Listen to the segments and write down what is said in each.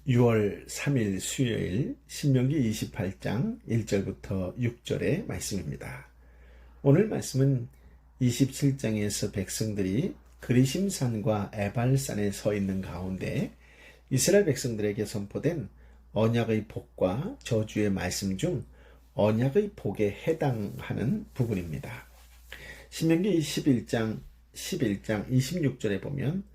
6월 3일 수요일 신명기 28장 1절부터 6절의 말씀입니다. 오늘 말씀은 27장에서 백성들이 그리심산과 에발산에 서 있는 가운데 이스라엘 백성들에게 선포된 언약의 복과 저주의 말씀 중 언약의 복에 해당하는 부분입니다. 신명기 11장 26절에 보면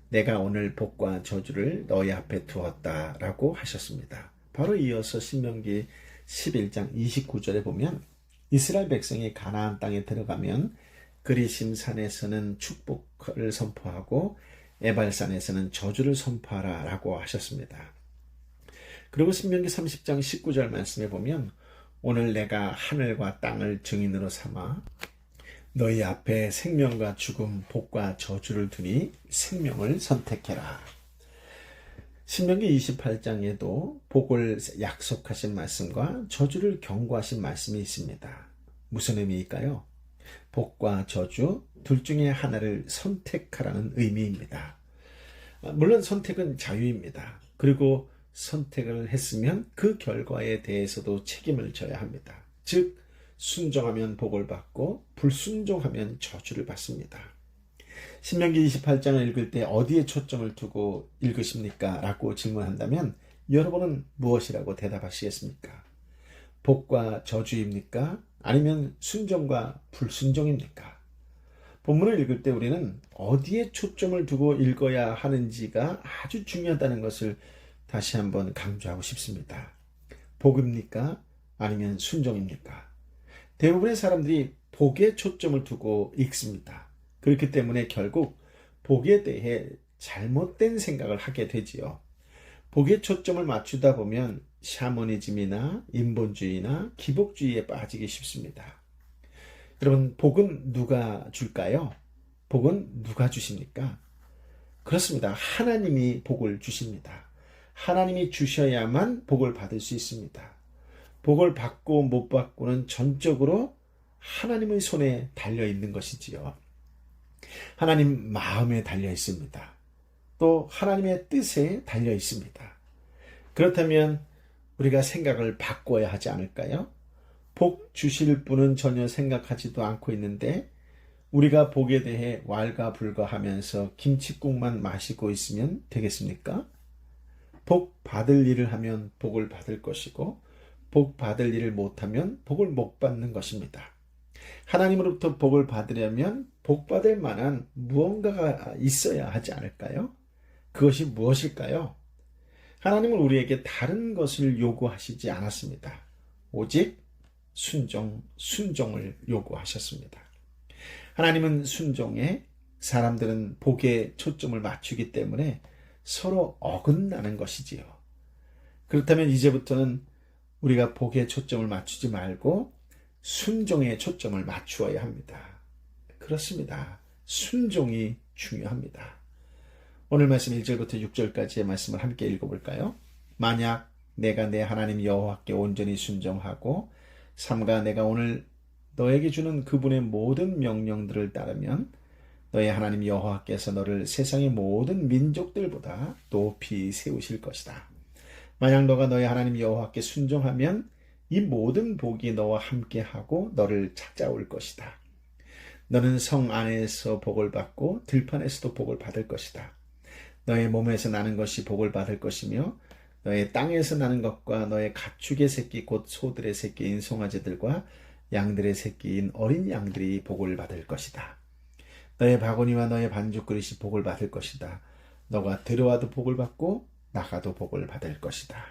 내가 오늘 복과 저주를 너희 앞에 두었다 라고 하셨습니다. 바로 이어서 신명기 11장 29절에 보면 이스라엘 백성이 가나안 땅에 들어가면 그리심산에서는 축복을 선포하고 에발산에서는 저주를 선포하라 라고 하셨습니다. 그리고 신명기 30장 19절 말씀에 보면 오늘 내가 하늘과 땅을 증인으로 삼아 너희 앞에 생명과 죽음, 복과 저주를 두니 생명을 선택해라. 신명기 28장에도 복을 약속하신 말씀과 저주를 경고하신 말씀이 있습니다. 무슨 의미일까요? 복과 저주 둘 중에 하나를 선택하라는 의미입니다. 물론 선택은 자유입니다. 그리고 선택을 했으면 그 결과에 대해서도 책임을 져야 합니다. 즉 순종하면 복을 받고 불순종하면 저주를 받습니다. 신명기 28장을 읽을 때 어디에 초점을 두고 읽으십니까? 라고 질문한다면 여러분은 무엇이라고 대답하시겠습니까? 복과 저주입니까? 아니면 순종과 불순종입니까? 본문을 읽을 때 우리는 어디에 초점을 두고 읽어야 하는지가 아주 중요하다는 것을 다시 한번 강조하고 싶습니다. 복입니까? 아니면 순종입니까? 대부분의 사람들이 복에 초점을 두고 읽습니다. 그렇기 때문에 결국 복에 대해 잘못된 생각을 하게 되지요. 복에 초점을 맞추다 보면 샤머니즘이나 인본주의나 기복주의에 빠지기 쉽습니다. 여러분, 복은 누가 줄까요? 복은 누가 주십니까? 그렇습니다. 하나님이 복을 주십니다. 하나님이 주셔야만 복을 받을 수 있습니다. 복을 받고 못 받고는 전적으로 하나님의 손에 달려 있는 것이지요. 하나님 마음에 달려 있습니다. 또 하나님의 뜻에 달려 있습니다. 그렇다면 우리가 생각을 바꿔야 하지 않을까요? 복 주실 분은 전혀 생각하지도 않고 있는데 우리가 복에 대해 왈가불가하면서 김칫국만 마시고 있으면 되겠습니까? 복 받을 일을 하면 복을 받을 것이고 복 받을 일을 못하면 복을 못 받는 것입니다. 하나님으로부터 복을 받으려면 복 받을 만한 무언가가 있어야 하지 않을까요? 그것이 무엇일까요? 하나님은 우리에게 다른 것을 요구하시지 않았습니다. 오직 순종을 요구하셨습니다. 하나님은 순종에, 사람들은 복에 초점을 맞추기 때문에 서로 어긋나는 것이지요. 그렇다면 이제부터는 우리가 복에 초점을 맞추지 말고 순종에 초점을 맞추어야 합니다. 그렇습니다. 순종이 중요합니다. 오늘 말씀 1절부터 6절까지의 말씀을 함께 읽어볼까요? 만약 내가 내 하나님 여호와께 온전히 순종하고 삼가 내가 오늘 너에게 주는 그분의 모든 명령들을 따르면 너의 하나님 여호와께서 너를 세상의 모든 민족들보다 높이 세우실 것이다. 만약 너가 너의 하나님 여호와께 순종하면 이 모든 복이 너와 함께하고 너를 찾아올 것이다. 너는 성 안에서 복을 받고 들판에서도 복을 받을 것이다. 너의 몸에서 나는 것이 복을 받을 것이며 너의 땅에서 나는 것과 너의 가축의 새끼 곧 소들의 새끼인 송아지들과 양들의 새끼인 어린 양들이 복을 받을 것이다. 너의 바구니와 너의 반죽 그릇이 복을 받을 것이다. 너가 들어와도 복을 받고 나가도 복을 받을 것이다.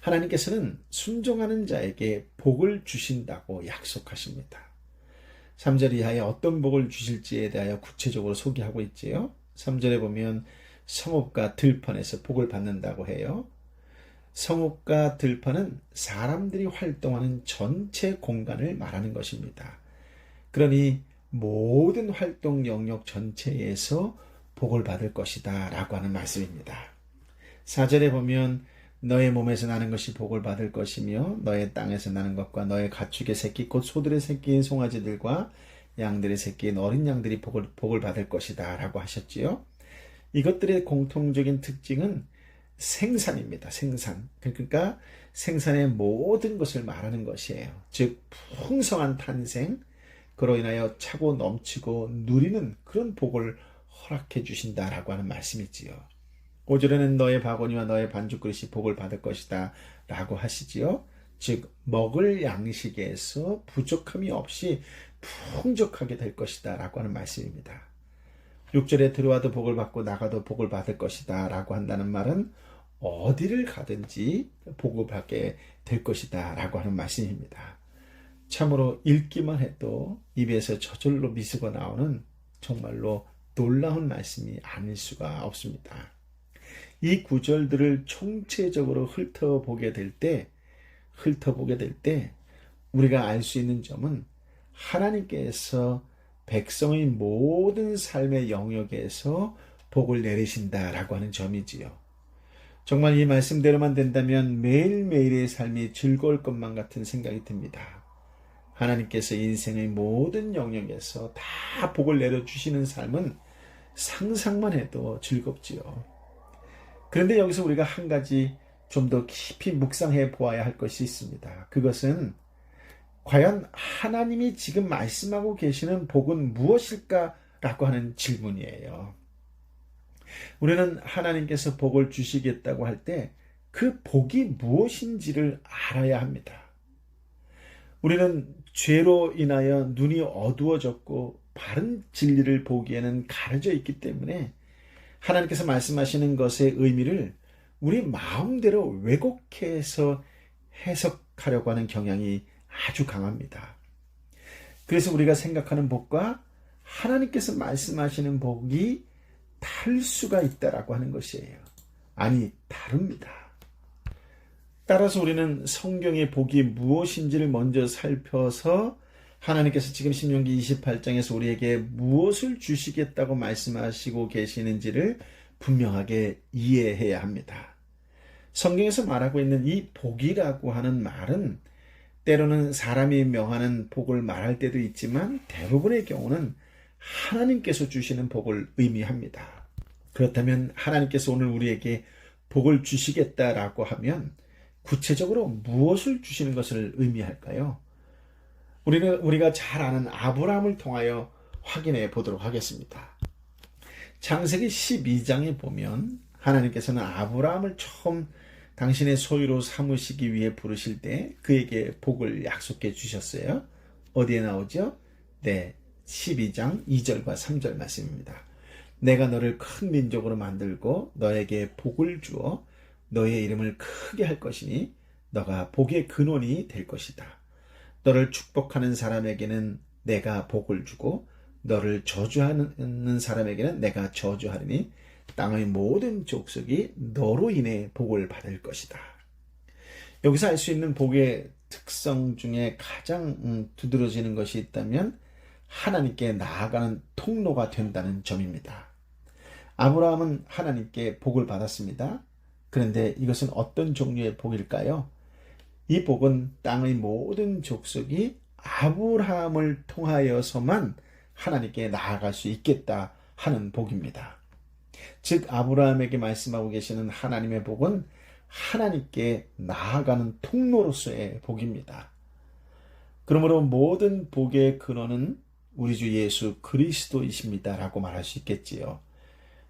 하나님께서는 순종하는 자에게 복을 주신다고 약속하십니다. 3절 이하에 어떤 복을 주실지에 대하여 구체적으로 소개하고 있지요. 3절에 보면 성읍과 들판에서 복을 받는다고 해요. 성읍과 들판은 사람들이 활동하는 전체 공간을 말하는 것입니다. 그러니 모든 활동 영역 전체에서 복을 받을 것이다 라고 하는 말씀입니다. 4절에 보면 너의 몸에서 나는 것이 복을 받을 것이며 너의 땅에서 나는 것과 너의 가축의 새끼 곧 소들의 새끼인 송아지들과 양들의 새끼인 어린 양들이 복을 받을 것이다 라고 하셨지요. 이것들의 공통적인 특징은 생산입니다. 생산. 그러니까 생산의 모든 것을 말하는 것이에요. 즉 풍성한 탄생, 그로 인하여 차고 넘치고 누리는 그런 복을 허락해 주신다라고 하는 말씀이지요. 5절에는 너의 바구니와 너의 반죽그릇이 복을 받을 것이다 라고 하시지요. 즉 먹을 양식에서 부족함이 없이 풍족하게 될 것이다 라고 하는 말씀입니다. 6절에 들어와도 복을 받고 나가도 복을 받을 것이다 라고 한다는 말은 어디를 가든지 복을 받게 될 것이다 라고 하는 말씀입니다. 참으로 읽기만 해도 입에서 저절로 미소가 나오는 정말로 놀라운 말씀이 아닐 수가 없습니다. 이 구절들을 총체적으로 훑어보게 될 때 우리가 알 수 있는 점은 하나님께서 백성의 모든 삶의 영역에서 복을 내리신다라고 하는 점이지요. 정말 이 말씀대로만 된다면 매일매일의 삶이 즐거울 것만 같은 생각이 듭니다. 하나님께서 인생의 모든 영역에서 다 복을 내려주시는 삶은 상상만 해도 즐겁지요. 그런데 여기서 우리가 한 가지 좀 더 깊이 묵상해 보아야 할 것이 있습니다. 그것은 과연 하나님이 지금 말씀하고 계시는 복은 무엇일까라고 하는 질문이에요. 우리는 하나님께서 복을 주시겠다고 할 때 그 복이 무엇인지를 알아야 합니다. 우리는 죄로 인하여 눈이 어두워졌고 바른 진리를 보기에는 가려져 있기 때문에 하나님께서 말씀하시는 것의 의미를 우리 마음대로 왜곡해서 해석하려고 하는 경향이 아주 강합니다. 그래서 우리가 생각하는 복과 하나님께서 말씀하시는 복이 다를 수가 있다라고 하는 것이에요. 아니, 다릅니다. 따라서 우리는 성경의 복이 무엇인지를 먼저 살펴서 하나님께서 지금 신명기 28장에서 우리에게 무엇을 주시겠다고 말씀하시고 계시는지를 분명하게 이해해야 합니다. 성경에서 말하고 있는 이 복이라고 하는 말은 때로는 사람이 명하는 복을 말할 때도 있지만 대부분의 경우는 하나님께서 주시는 복을 의미합니다. 그렇다면 하나님께서 오늘 우리에게 복을 주시겠다라고 하면 구체적으로 무엇을 주시는 것을 의미할까요? 우리가 잘 아는 아브라함을 통하여 확인해 보도록 하겠습니다. 창세기 12장에 보면 하나님께서는 아브라함을 처음 당신의 소유로 삼으시기 위해 부르실 때 그에게 복을 약속해 주셨어요. 어디에 나오죠? 네, 12장 2절과 3절 말씀입니다. 내가 너를 큰 민족으로 만들고 너에게 복을 주어 너의 이름을 크게 할 것이니 너가 복의 근원이 될 것이다. 너를 축복하는 사람에게는 내가 복을 주고 너를 저주하는 사람에게는 내가 저주하리니 땅의 모든 족속이 너로 인해 복을 받을 것이다. 여기서 알 수 있는 복의 특성 중에 가장 두드러지는 것이 있다면 하나님께 나아가는 통로가 된다는 점입니다. 아브라함은 하나님께 복을 받았습니다. 그런데 이것은 어떤 종류의 복일까요? 이 복은 땅의 모든 족속이 아브라함을 통하여서만 하나님께 나아갈 수 있겠다 하는 복입니다. 즉 아브라함에게 말씀하고 계시는 하나님의 복은 하나님께 나아가는 통로로서의 복입니다. 그러므로 모든 복의 근원은 우리 주 예수 그리스도이십니다라고 말할 수 있겠지요.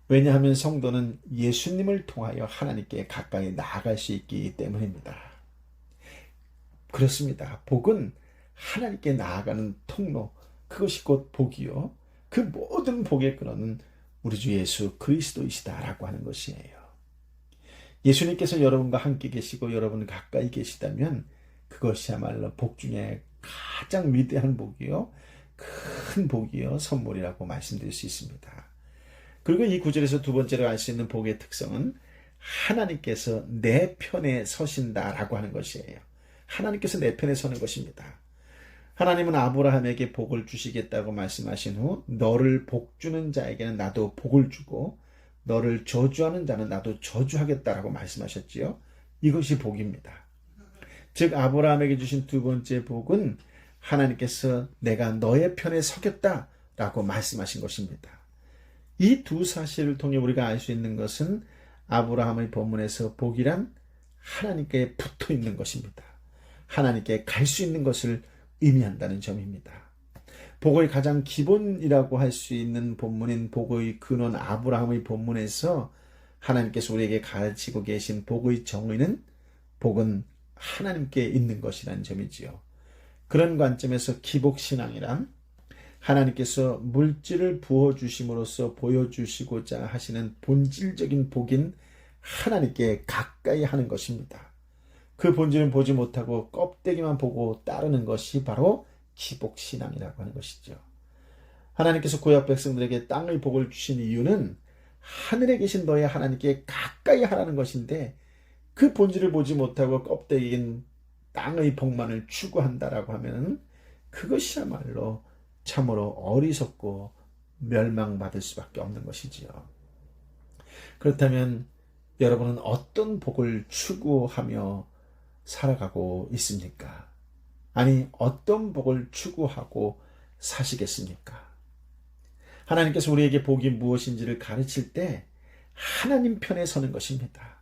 왜냐하면 성도는 예수님을 통하여 하나님께 가까이 나아갈 수 있기 때문입니다. 그렇습니다. 복은 하나님께 나아가는 통로, 그것이 곧 복이요. 그 모든 복의 근원은 우리 주 예수 그리스도이시다라고 하는 것이에요. 예수님께서 여러분과 함께 계시고 여러분 가까이 계시다면 그것이야말로 복 중에 가장 위대한 복이요, 큰 복이요, 선물이라고 말씀드릴 수 있습니다. 그리고 이 구절에서 두 번째로 알 수 있는 복의 특성은 하나님께서 내 편에 서신다라고 하는 것이에요. 하나님께서 내 편에 서는 것입니다. 하나님은 아브라함에게 복을 주시겠다고 말씀하신 후 너를 복주는 자에게는 나도 복을 주고 너를 저주하는 자는 나도 저주하겠다라고 말씀하셨지요. 이것이 복입니다. 즉 아브라함에게 주신 두 번째 복은 하나님께서 내가 너의 편에 서겠다라고 말씀하신 것입니다. 이 두 사실을 통해 우리가 알 수 있는 것은 아브라함의 본문에서 복이란 하나님께 붙어 있는 것입니다. 하나님께 갈 수 있는 것을 의미한다는 점입니다. 복의 가장 기본이라고 할 수 있는 본문인 복의 근원 아브라함의 본문에서 하나님께서 우리에게 가르치고 계신 복의 정의는 복은 하나님께 있는 것이라는 점이지요. 그런 관점에서 기복신앙이란 하나님께서 물질을 부어주심으로써 보여주시고자 하시는 본질적인 복인 하나님께 가까이 하는 것입니다. 그 본질은 보지 못하고 껍데기만 보고 따르는 것이 바로 기복신앙이라고 하는 것이죠. 하나님께서 구약 백성들에게 땅의 복을 주신 이유는 하늘에 계신 너의 하나님께 가까이 하라는 것인데 그 본질을 보지 못하고 껍데기인 땅의 복만을 추구한다라고 하면 그것이야말로 참으로 어리석고 멸망받을 수밖에 없는 것이지요. 그렇다면 여러분은 어떤 복을 추구하며 살아가고 있습니까? 아니, 어떤 복을 추구하고 사시겠습니까? 하나님께서 우리에게 복이 무엇인지를 가르칠 때 하나님 편에 서는 것입니다.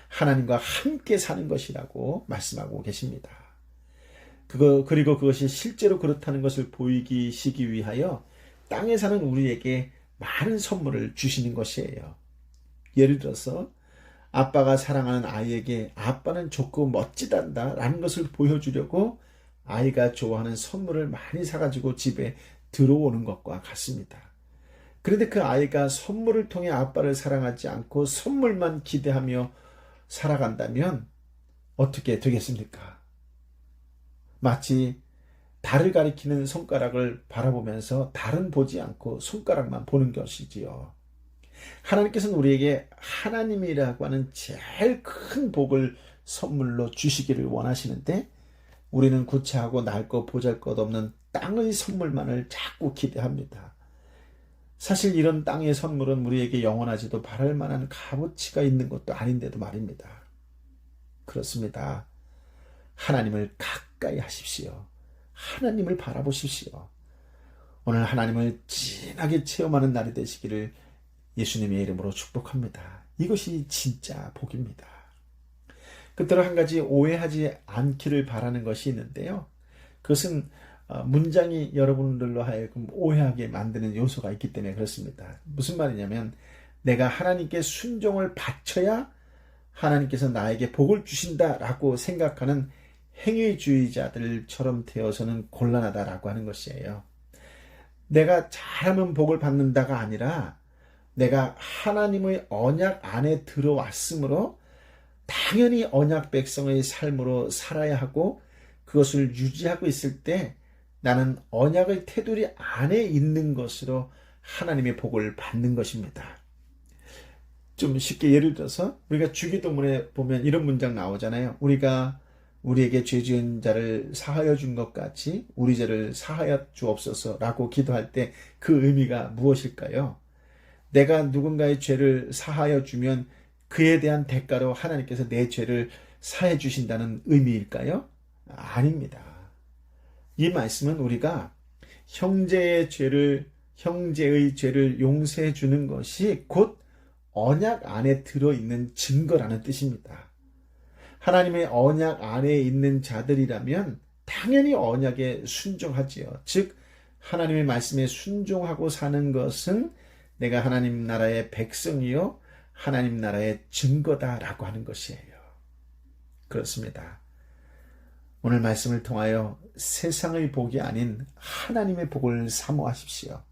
하나님과 함께 사는 것이라고 말씀하고 계십니다. 그리고 그것이 실제로 그렇다는 것을 보이시기 위하여 땅에 사는 우리에게 많은 선물을 주시는 것이에요. 예를 들어서 아빠가 사랑하는 아이에게 아빠는 좋고 멋지단다 라는 것을 보여주려고 아이가 좋아하는 선물을 많이 사가지고 집에 들어오는 것과 같습니다. 그런데 그 아이가 선물을 통해 아빠를 사랑하지 않고 선물만 기대하며 살아간다면 어떻게 되겠습니까? 마치 달을 가리키는 손가락을 바라보면서 달은 보지 않고 손가락만 보는 것이지요. 하나님께서는 우리에게 하나님이라고 하는 제일 큰 복을 선물로 주시기를 원하시는데 우리는 구체하고 낡고 보잘것없는 땅의 선물만을 자꾸 기대합니다. 사실 이런 땅의 선물은 우리에게 영원하지도 바랄 만한 값어치가 있는 것도 아닌데도 말입니다. 그렇습니다. 하나님을 가까이 하십시오. 하나님을 바라보십시오. 오늘 하나님을 진하게 체험하는 날이 되시기를 예수님의 이름으로 축복합니다. 이것이 진짜 복입니다. 끝으로 한 가지 오해하지 않기를 바라는 것이 있는데요. 그것은 문장이 여러분들로 하여금 오해하게 만드는 요소가 있기 때문에 그렇습니다. 무슨 말이냐면 내가 하나님께 순종을 바쳐야 하나님께서 나에게 복을 주신다라고 생각하는 행위주의자들처럼 되어서는 곤란하다라고 하는 것이에요. 내가 잘하면 복을 받는다가 아니라 내가 하나님의 언약 안에 들어왔으므로 당연히 언약 백성의 삶으로 살아야 하고 그것을 유지하고 있을 때 나는 언약의 테두리 안에 있는 것으로 하나님의 복을 받는 것입니다. 좀 쉽게 예를 들어서 우리가 주기도문에 보면 이런 문장 나오잖아요. 우리가 우리에게 죄 지은 자를 사하여 준 것 같이 우리 죄를 사하여 주옵소서라고 기도할 때 그 의미가 무엇일까요? 내가 누군가의 죄를 사하여 주면 그에 대한 대가로 하나님께서 내 죄를 사해 주신다는 의미일까요? 아닙니다. 이 말씀은 우리가 형제의 죄를 용서해 주는 것이 곧 언약 안에 들어있는 증거라는 뜻입니다. 하나님의 언약 안에 있는 자들이라면 당연히 언약에 순종하지요. 즉 하나님의 말씀에 순종하고 사는 것은 내가 하나님 나라의 백성이요 하나님 나라의 증거다라고 하는 것이에요. 그렇습니다. 오늘 말씀을 통하여 세상의 복이 아닌 하나님의 복을 사모하십시오.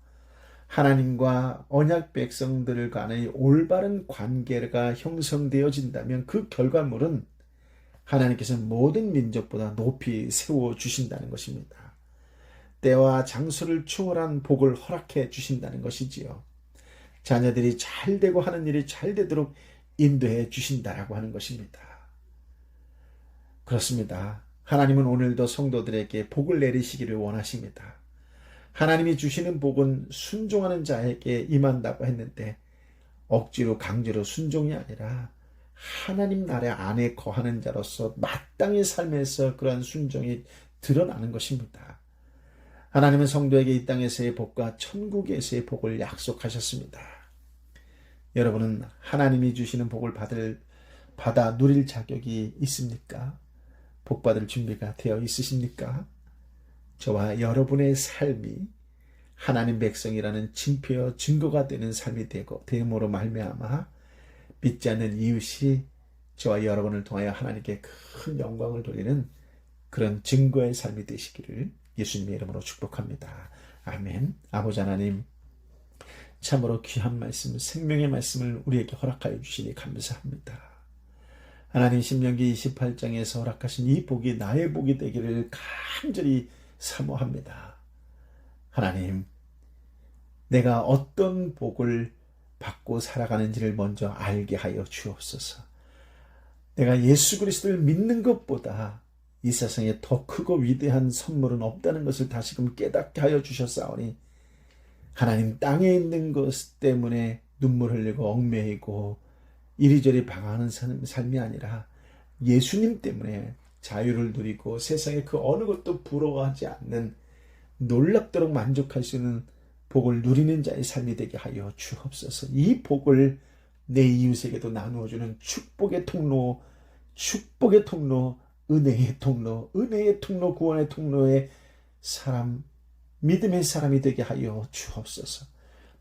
하나님과 언약 백성들 간의 올바른 관계가 형성되어진다면 그 결과물은 하나님께서 모든 민족보다 높이 세워주신다는 것입니다. 때와 장소를 초월한 복을 허락해 주신다는 것이지요. 자녀들이 잘되고 하는 일이 잘되도록 인도해 주신다라고 하는 것입니다. 그렇습니다. 하나님은 오늘도 성도들에게 복을 내리시기를 원하십니다. 하나님이 주시는 복은 순종하는 자에게 임한다고 했는데 억지로 강제로 순종이 아니라 하나님 나라 안에 거하는 자로서 마땅히 삶에서 그러한 순종이 드러나는 것입니다. 하나님은 성도에게 이 땅에서의 복과 천국에서의 복을 약속하셨습니다. 여러분은 하나님이 주시는 복을 받아 누릴 자격이 있습니까? 복받을 준비가 되어 있으십니까? 저와 여러분의 삶이 하나님 백성이라는 징표여 증거가 되는 삶이 됨으로 말미암아 믿지 않는 이웃이 저와 여러분을 통하여 하나님께 큰 영광을 돌리는 그런 증거의 삶이 되시기를 예수님의 이름으로 축복합니다. 아멘. 아버지 하나님, 참으로 귀한 말씀, 생명의 말씀을 우리에게 허락하여 주시니 감사합니다. 하나님, 신명기 28장에서 허락하신 이 복이 나의 복이 되기를 간절히 사모합니다. 하나님, 내가 어떤 복을 받고 살아가는지를 먼저 알게 하여 주옵소서. 내가 예수 그리스도를 믿는 것보다 이 세상에 더 크고 위대한 선물은 없다는 것을 다시금 깨닫게 하여 주셨사오니 하나님, 땅에 있는 것 때문에 눈물 흘리고 얽매이고 이리저리 방황하는 삶이 아니라 예수님 때문에 자유를 누리고 세상에 그 어느 것도 부러워하지 않는 놀랍도록 만족할 수 있는 복을 누리는 자의 삶이 되게 하여 주옵소서. 이 복을 내 이웃에게도 나누어주는 축복의 통로, 은혜의 통로, 구원의 통로의 사람, 믿음의 사람이 되게 하여 주옵소서.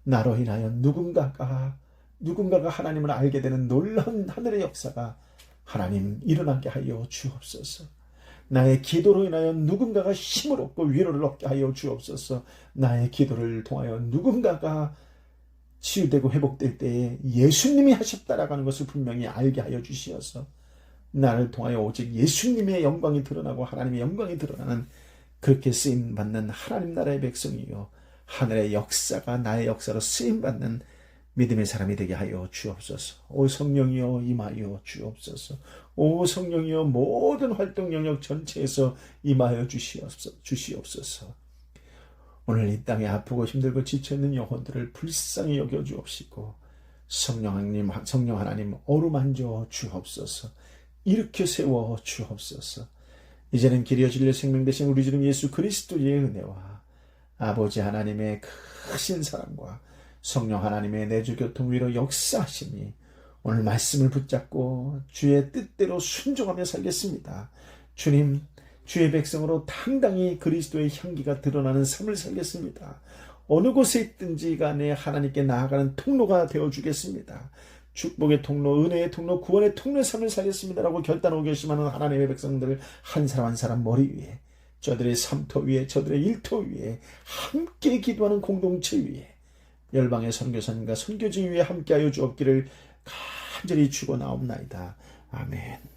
나로 인하여 누군가가 하나님을 알게 되는 놀라운 하늘의 역사가 하나님 일어나게 하여 주옵소서. 나의 기도로 인하여 누군가가 힘을 얻고 위로를 얻게 하여 주옵소서. 나의 기도를 통하여 누군가가 치유되고 회복될 때에 예수님이 하셨다라고 하는 것을 분명히 알게 하여 주시어서 나를 통하여 오직 예수님의 영광이 드러나고 하나님의 영광이 드러나는 그렇게 쓰임받는 하나님 나라의 백성이요 하늘의 역사가 나의 역사로 쓰임받는 믿음의 사람이 되게 하여 주옵소서. 오 성령이여 임하여 주옵소서. 오 성령이여 모든 활동 영역 전체에서 임하여 주시옵소서. 오늘 이 땅에 아프고 힘들고 지쳐있는 영혼들을 불쌍히 여겨 주옵시고 성령 하나님 어루만져 주옵소서. 일으켜 세워 주옵소서. 이제는 길이여 진리여 생명 되신 우리 주 예수 그리스도의 은혜와 아버지 하나님의 크신 사랑과 성령 하나님의 내주 교통 위로 역사하시니 오늘 말씀을 붙잡고 주의 뜻대로 순종하며 살겠습니다. 주님, 주의 백성으로 당당히 그리스도의 향기가 드러나는 삶을 살겠습니다. 어느 곳에 있든지 간에 하나님께 나아가는 통로가 되어주겠습니다. 축복의 통로, 은혜의 통로, 구원의 통로의 삶을 살겠습니다라고 결단하고 결심하는 하나님의 백성들을 한 사람 한 사람 머리 위에, 저들의 삶터 위에, 저들의 일터 위에, 함께 기도하는 공동체 위에, 열방의 선교사님과 선교지 위에 함께하여 주옵기를 간절히 축원하옵나이다. 아멘.